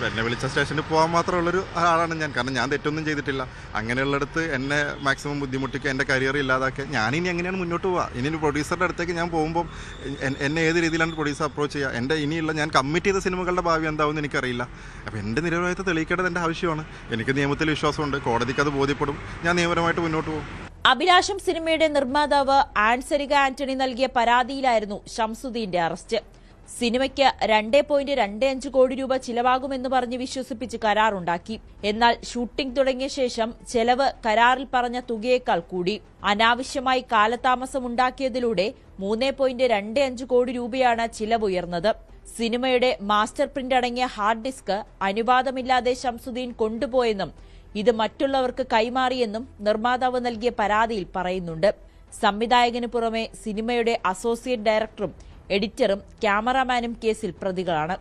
എന്നെ വിളിച്ച സ്റ്റേഷനിൽ പോകാൻ മാത്രമുള്ളൊരു ആളാണ് ഞാൻ. കാരണം ഞാൻ തെറ്റൊന്നും ചെയ്തിട്ടില്ല. അങ്ങനെയുള്ളിടത്ത് എന്നെ മാക്സിമം ബുദ്ധിമുട്ടിക്കുക, എൻ്റെ കരിയർ ഇല്ലാതാക്കുക. ഞാനിനി എങ്ങനെയാണ് മുന്നോട്ട് പോവുക? ഇനി പ്രൊഡ്യൂസറുടെ അടുത്തേക്ക് ഞാൻ പോകുമ്പം എന്നെ ഏത് രീതിയിലാണ് പ്രൊഡ്യൂസർ അപ്രോച്ച് ചെയ്യുക? എൻ്റെ ഇനിയുള്ള ഞാൻ കമ്മിറ്റ് ചെയ്ത സിനിമകളുടെ ഭാവി എന്താവുമെന്ന് എനിക്കറിയില്ല. അപ്പോൾ എൻ്റെ നിരപരാധിത്വം തെളിയിക്കേണ്ടത് എൻ്റെ ആവശ്യമാണ്. എനിക്ക് നിയമത്തിൽ വിശ്വാസമുണ്ട്. കോടതിക്ക് അത് ബോധ്യപ്പെടും. ഞാൻ നിയമപരമായിട്ട് മുന്നോട്ട് പോകും. അഭിലാഷം സിനിമയുടെ നിർമ്മാതാവ് ആൻസരിക ആന്റണി നൽകിയ പരാതിയിലായിരുന്നു ഷംസുദ്ദീന്റെ അറസ്റ്റ്. സിനിമയ്ക്ക് 2.25 കോടി രൂപ ചിലവാകുമെന്ന് പറഞ്ഞ് വിശ്വസിപ്പിച്ച് കരാറുണ്ടാക്കി. എന്നാൽ ഷൂട്ടിംഗ് തുടങ്ങിയ ശേഷം ചെലവ് കരാറിൽ പറഞ്ഞ തുകയേക്കാൾ കൂടി. അനാവശ്യമായി കാലതാമസം ഉണ്ടാക്കിയതിലൂടെ 3.25 കോടി രൂപയാണ് ചിലവുയർന്നത്. സിനിമയുടെ മാസ്റ്റർ പ്രിന്റ് അടങ്ങിയ ഹാർഡ് ഡിസ്ക് അനുവാദമില്ലാതെ ഷംസുദ്ദീൻ കൊണ്ടുപോയെന്നും ഇത് മറ്റുള്ളവർക്ക് കൈമാറിയെന്നും നിർമ്മാതാവ് നൽകിയ പരാതിയിൽ പറയുന്നുണ്ട്. സംവിധായകന് പുറമെ സിനിമയുടെ അസോസിയേറ്റ് ഡയറക്ടറും എഡിറ്ററും ക്യാമറാമാനും കേസിൽ പ്രതികളാണ്.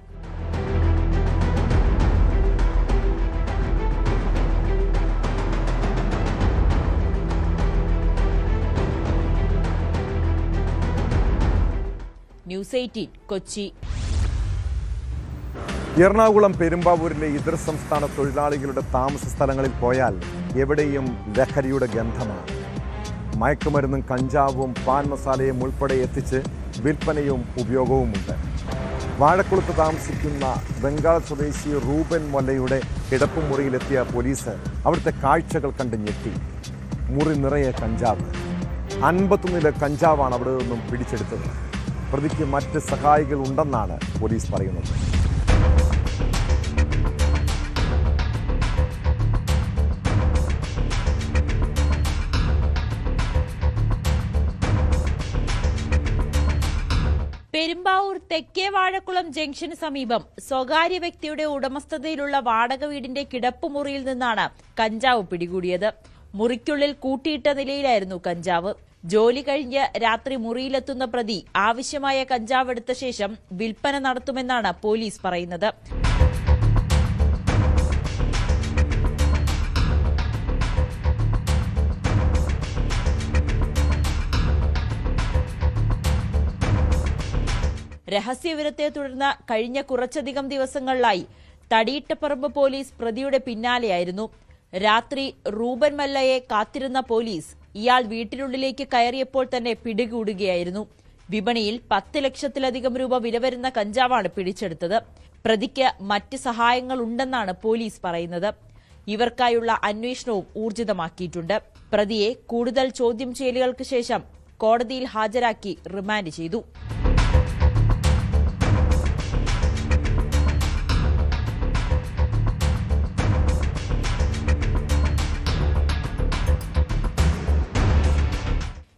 ന്യൂസ് 18 കൊച്ചി. എറണാകുളം പെരുമ്പാവൂരിലെ ഇതര സംസ്ഥാന തൊഴിലാളികളുടെ താമസ സ്ഥലങ്ങളിൽ പോയാൽ എവിടെയും ലഹരിയുടെ ഗന്ധമാണ്. മയക്കുമരുന്നും കഞ്ചാവും പാൻ മസാലയും ഉൾപ്പെടെ എത്തിച്ച് വിൽപ്പനയും ഉപയോഗവുമുണ്ട്. വാഴക്കുളത്ത് താമസിക്കുന്ന ബംഗാൾ സ്വദേശി റൂബൻ മൊല്ലയുടെ കിടപ്പുമുറിയിലെത്തിയ പോലീസ് അവിടുത്തെ കാഴ്ചകൾ കണ്ട് ഞെട്ടി. മുറി നിറയെ കഞ്ചാവ്. 51 കഞ്ചാവാണ് അവിടെ നിന്നും പിടിച്ചെടുത്തത്. പ്രതിക്ക് മറ്റ് സഹായികൾ ഉണ്ടെന്നാണ് പോലീസ് പറയുന്നത്. പെരുമ്പാവൂർ തെക്കേ വാഴക്കുളം ജംഗ്ഷന് സമീപം സ്വകാര്യ വ്യക്തിയുടെ ഉടമസ്ഥതയിലുള്ള വാടക വീടിന്റെ കിടപ്പുമുറിയിൽ നിന്നാണ് കഞ്ചാവ് പിടികൂടിയത്. മുറിക്കുള്ളിൽ കൂട്ടിയിട്ട നിലയിലായിരുന്നു കഞ്ചാവ്. ജോലി കഴിഞ്ഞ് രാത്രി മുറിയിലെത്തുന്ന പ്രതി ആവശ്യമായ കഞ്ചാവ് എടുത്ത ശേഷം വിൽപ്പന നടത്തുമെന്നാണ് പോലീസ് പറയുന്നത്. രഹസ്യവിവരത്തെ തുടർന്ന് കഴിഞ്ഞ കുറച്ചധികം ദിവസങ്ങളിലായി തടിയിട്ടപ്പറമ്പ് പോലീസ് പ്രതിയുടെ പിന്നാലെയായിരുന്നു. രാത്രി റൂബൻ മല്ലയെ കാത്തിരുന്ന പോലീസ് ഇയാൾ വീട്ടിനുള്ളിലേക്ക് കയറിയപ്പോൾ തന്നെ പിടികൂടുകയായിരുന്നു. വിപണിയിൽ 10 ലക്ഷത്തിലധികം രൂപ വില വരുന്ന കഞ്ചാവാണ് പിടിച്ചെടുത്തത്. പ്രതിക്ക് മറ്റ് സഹായങ്ങളുണ്ടെന്നാണ് പോലീസ് പറയുന്നത്. ഇവർക്കായുള്ള അന്വേഷണവും ഊർജിതമാക്കിയിട്ടുണ്ട്. പ്രതിയെ കൂടുതൽ ചോദ്യം ചെയ്യലുകൾക്ക് ശേഷം കോടതിയിൽ ഹാജരാക്കി റിമാൻഡ് ചെയ്തു.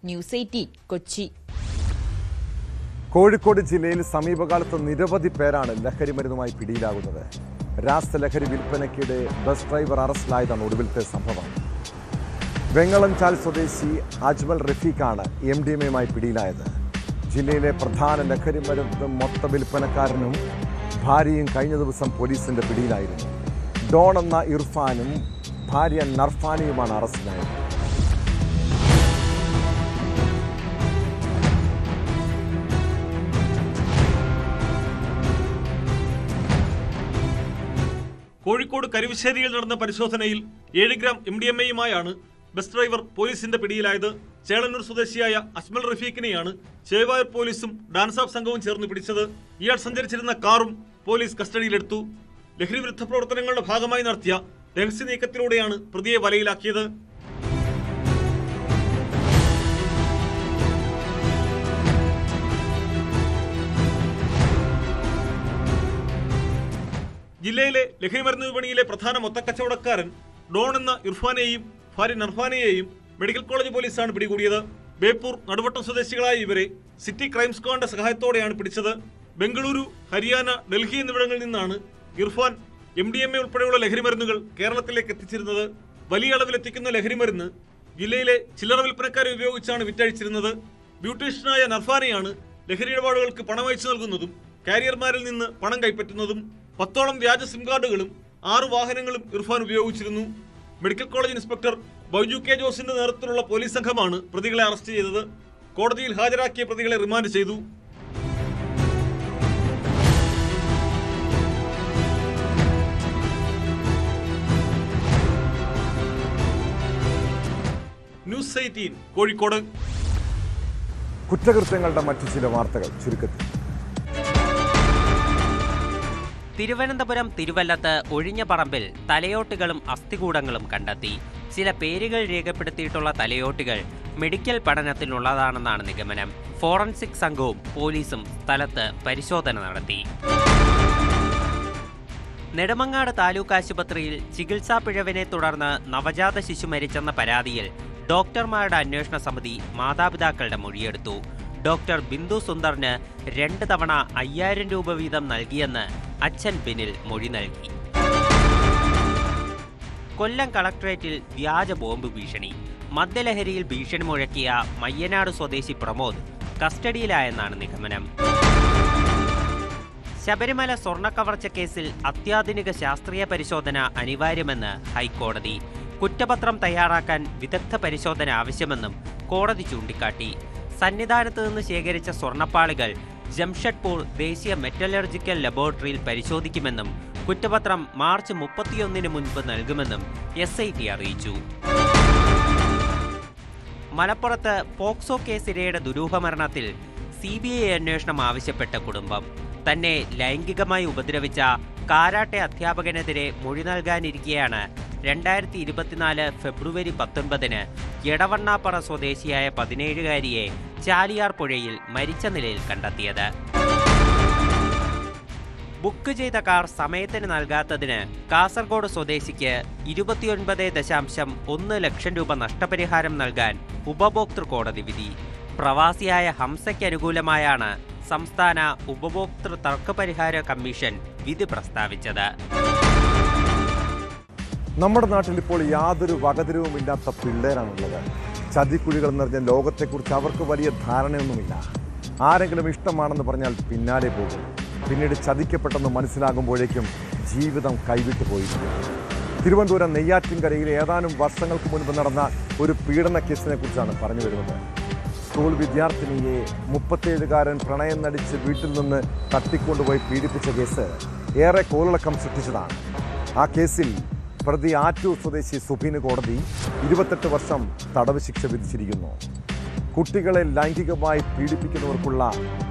ന്യൂസ് 18 കൊച്ചി. കോഴിക്കോട് ജില്ലയിൽ സമീപകാലത്ത് നിരവധി പേരാണ് ലഹരിമരുന്നുമായി പിടിയിലാകുന്നത്. രാസലഹരി വിൽപ്പനയ്ക്കിടെ ബസ് ഡ്രൈവർ അറസ്റ്റിലായതാണ് ഒടുവിലത്തെ സംഭവം. വെങ്ങളംചാൽ സ്വദേശി അജ്മൽ റഫീഖാണ് MDMAയുമായി പിടിയിലായത്. ജില്ലയിലെ പ്രധാന ലഹരിമരുന്ന് മൊത്ത വിൽപ്പനക്കാരനും ഭാര്യയും കഴിഞ്ഞ ദിവസം പോലീസിന്റെ പിടിയിലായിരുന്നു. ഡോൺ എന്ന ഇർഫാനും ഭാര്യ നർഫാനിയുമാണ് അറസ്റ്റിലായത്. കോഴിക്കോട് കരുവശ്ശേരിയിൽ നടന്ന പരിശോധനയിൽ 7 ഗ്രാം MDMAയുമായാണ് ബസ് ഡ്രൈവർ പോലീസിന്റെ പിടിയിലായത്. ചേളന്നൂർ സ്വദേശിയായ അജ്മൽ റഫീഖിനെയാണ് ചേവായൂർ പോലീസും ഡാൻസ് ഓഫ് സംഘവും ചേർന്ന് പിടിച്ചത്. ഇയാൾ സഞ്ചരിച്ചിരുന്ന കാറും പോലീസ് കസ്റ്റഡിയിലെടുത്തു. ലഹരി വിരുദ്ധ പ്രവർത്തനങ്ങളുടെ ഭാഗമായി നടത്തിയ രഹസ്യ നീക്കത്തിലൂടെയാണ് പ്രതിയെ വലയിലാക്കിയത്. ജില്ലയിലെ ലഹരിമരുന്ന് വിപണിയിലെ പ്രധാന മൊത്തക്കച്ചവടക്കാരൻ ഡോൺ എന്ന ഇർഫാനെയും ഭാര്യ നർഫാനെയും മെഡിക്കൽ കോളേജ് പോലീസാണ് പിടികൂടിയത്. ബേപ്പൂർ നടുവട്ടം സ്വദേശികളായ ഇവരെ സിറ്റി ക്രൈം സ്ക്വാഡിന്റെ സഹായത്തോടെയാണ് പിടിച്ചത്. ബംഗളൂരു, ഹരിയാന, ഡൽഹി എന്നിവിടങ്ങളിൽ നിന്നാണ് ഇർഫാൻ MDMA ഉൾപ്പെടെയുള്ള ലഹരിമരുന്നുകൾ കേരളത്തിലേക്ക് എത്തിച്ചിരുന്നത്. വലിയ അളവിലെത്തിക്കുന്ന ലഹരിമരുന്ന് ജില്ലയിലെ ചില്ലറ വിൽപ്പനക്കാരെ ഉപയോഗിച്ചാണ് വിറ്റഴിച്ചിരുന്നത്. ബ്യൂട്ടീഷ്യനായ നർഫാനെയാണ് ലഹരി ഇടപാടുകൾക്ക് പണമയച്ചു നൽകുന്നതും കാരിയർമാരിൽ നിന്ന് പണം കൈപ്പറ്റുന്നതും. 10ഓളം വ്യാജ സിം കാർഡുകളും 6 വാഹനങ്ങളും ഇർഫാൻ ഉപയോഗിച്ചിരുന്നു. Medical college inspector Baiju K ജോസിന്റെ നേതൃത്വത്തിലുള്ള പോലീസ് സംഘമാണ് പ്രതികളെ അറസ്റ്റ് ചെയ്തത്. കോടതിയിൽ ഹാജരാക്കിയ പ്രതികളെ റിമാൻഡ് ചെയ്തു. ന്യൂസ് 18 കോഴിക്കോട്. കുറ്റകൃത്യങ്ങളുടെ മറ്റു ചില വാർത്തകൾ ചുരുക്കത്തിൽ. തിരുവനന്തപുരം തിരുവല്ലത്ത് ഒഴിഞ്ഞ പറമ്പിൽ തലയോട്ടുകളും അസ്ഥികൂടങ്ങളും കണ്ടെത്തി. ചില പേരുകൾ രേഖപ്പെടുത്തിയിട്ടുള്ള തലയോട്ടുകൾ മെഡിക്കൽ പഠനത്തിനുള്ളതാണെന്നാണ് നിഗമനം. ഫോറൻസിക് സംഘവും പോലീസും സ്ഥലത്ത് പരിശോധന നടത്തി. നെടുമങ്ങാട് താലൂക്ക് ആശുപത്രിയിൽ ചികിത്സാ പിഴവിനെ തുടർന്ന് നവജാത ശിശു മരിച്ചെന്ന പരാതിയിൽ ഡോക്ടർമാരുടെ അന്വേഷണ സമിതി മാതാപിതാക്കളുടെ മൊഴിയെടുത്തു. ഡോക്ടർ ബിന്ദു സുന്ദറിന് 2 തവണ 5000 രൂപ വീതം നൽകിയെന്ന് അച്ഛൻ ബിനിൽ മൊഴി നൽകി. കൊല്ലം കളക്ടറേറ്റിൽ വ്യാജ ബോംബ് ഭീഷണി. മദ്യലഹരിയിൽ ഭീഷണി മുഴക്കിയ മയ്യനാട് സ്വദേശി പ്രമോദ് കസ്റ്റഡിയിലായെന്നാണ് നിഗമനം. ശബരിമല സ്വർണ്ണക്കവർച്ച കേസിൽ അത്യാധുനിക ശാസ്ത്രീയ പരിശോധന അനിവാര്യമെന്ന് ഹൈക്കോടതി. കുറ്റപത്രം തയ്യാറാക്കാൻ വിദഗ്ധ പരിശോധന ആവശ്യമെന്നും കോടതി ചൂണ്ടിക്കാട്ടി. സന്നിധാനത്ത് നിന്ന് ശേഖരിച്ച സ്വർണ്ണപ്പാളികൾ ജംഷഡ്പൂർ ദേശീയ മെറ്റലർജിക്കൽ ലബോറട്ടറിയിൽ പരിശോധിക്കുമെന്നും കുറ്റപത്രം മാർച്ച് 31 മുൻപ് നൽകുമെന്നും SIT അറിയിച്ചു. മലപ്പുറത്ത് പോക്സോ കേസിരയുടെ ദുരൂഹമരണത്തിൽ CBI അന്വേഷണം ആവശ്യപ്പെട്ട കുടുംബം. തന്നെ ലൈംഗികമായി ഉപദ്രവിച്ച കാരാട്ടെ അധ്യാപകനെതിരെ മൊഴി നൽകാനിരിക്കെയാണ് 2024 ഫെബ്രുവരി 19 എടവണ്ണാപ്പറ സ്വദേശിയായ 17-കാരിയെ ചാലിയാർ പുഴയിൽ മരിച്ച നിലയിൽ കണ്ടെത്തിയത്. ബുക്ക് ചെയ്ത കാർ സമയത്തിന് നൽകാത്തതിന് കാസർഗോഡ് സ്വദേശിക്ക് 29.1 ലക്ഷം രൂപ നഷ്ടപരിഹാരം നൽകാൻ ഉപഭോക്തൃ കോടതി വിധി. പ്രവാസിയായ ഹംസയ്ക്ക് അനുകൂലമായാണ് സംസ്ഥാന ഉപഭോക്തൃ തർക്കപരിഹാര കമ്മീഷൻ വിധി പ്രസ്താവിച്ചത്. നമ്മുടെ നാട്ടിൽ ഇപ്പോൾ യാതൊരു വകതിരിവുമില്ലാത്ത പിള്ളേരാണുള്ളത്. ചതിക്കുഴികൾ നിറഞ്ഞ ലോകത്തെക്കുറിച്ച് അവർക്ക് വലിയ ധാരണയൊന്നുമില്ല. ആരെങ്കിലും ഇഷ്ടമാണെന്ന് പറഞ്ഞാൽ പിന്നാലെ പോകും. പിന്നീട് ചതിക്കപ്പെട്ടെന്ന് മനസ്സിലാകുമ്പോഴേക്കും ജീവിതം കൈവിട്ടു പോയിരിക്കും. തിരുവനന്തപുരം നെയ്യാറ്റിൻകരയിൽ ഏതാനും വർഷങ്ങൾക്ക് മുൻപ് നടന്ന ഒരു പീഡന കേസിനെ കുറിച്ചാണ് പറഞ്ഞു വരുന്നത്. സ്കൂൾ വിദ്യാർത്ഥിനിയെ 37-കാരൻ പ്രണയം നടിച്ച് വീട്ടിൽ നിന്ന് തട്ടിക്കൊണ്ടുപോയി പീഡിപ്പിച്ച കേസ് ഏറെ കോളിളക്കം സൃഷ്ടിച്ചതാണ്. ആ കേസിൽ പ്രതി ആറ്റൂർ സ്വദേശി സുബീന് കോടതി 28 വർഷം തടവ് ശിക്ഷ വിധിച്ചിരിക്കുന്നു. കുട്ടികളെ ലൈംഗികമായി പീഡിപ്പിക്കുന്നവർക്കുള്ള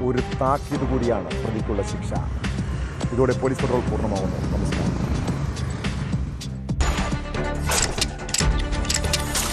ഒരു താക്കീത് കൂടിയാണ് പ്രതിക്കുള്ള ശിക്ഷ. ഇതോടെ പോലീസ് പട്രോൾ പൂർണ്ണമാവുന്നു. നമസ്കാരം.